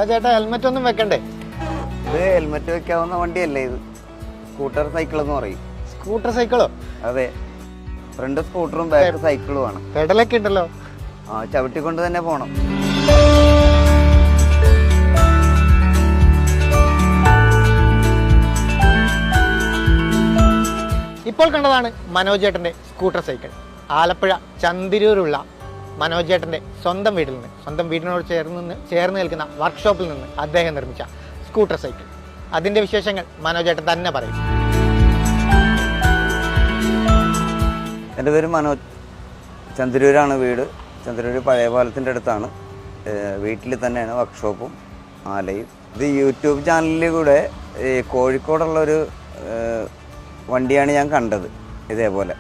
എന്താ ചേട്ടാ ഹെൽമെറ്റ് ഒന്നും വെക്കണ്ടേ? ഇത് ഹെൽമെറ്റ് വെക്കാവുന്ന വണ്ടിയല്ലേ ഇത്? സ്കൂട്ടർ സൈക്കിൾ എന്ന് പറയും. സ്കൂട്ടർ സൈക്കിളോ? അതെ, ഫ്രണ്ട് സ്കൂട്ടറും ബാക്ക് സൈക്കിളും ആണ്. പെഡലൊക്കെ ഉണ്ടല്ലോ. ചവിട്ടിക്കൊണ്ട് തന്നെ പോണം. ഇപ്പോൾ കണ്ടതാണ് മനോജ് ചേട്ടൻ്റെ സ്കൂട്ടർ സൈക്കിൾ. ആലപ്പുഴ ചന്തിരൂരുള്ള മനോജ് ചേട്ടൻ്റെ സ്വന്തം വീട്ടിൽ നിന്ന്, സ്വന്തം വീടിനോട് ചേർന്ന് നിൽക്കുന്ന വർക്ക്ഷോപ്പിൽ നിന്ന് അദ്ദേഹം നിർമ്മിച്ച സ്കൂട്ടർ സൈക്കിൾ. അതിൻ്റെ വിശേഷങ്ങൾ മനോജ് ചേട്ടൻ തന്നെ പറയും. എൻ്റെ പേര് മനോജ്. ചന്തിരൂരാണ് വീട്. ചന്തിരൂർ പഴയ പാലത്തിൻ്റെ അടുത്താണ്. വീട്ടിൽ തന്നെയാണ് വർക്ക്ഷോപ്പും ആലയും. ഇത് യൂട്യൂബ് ചാനലിൽ കൂടെ കോഴിക്കോടുള്ളൊരു വണ്ടിയാണ് ഞാൻ കണ്ടത് ഇതേപോലെ.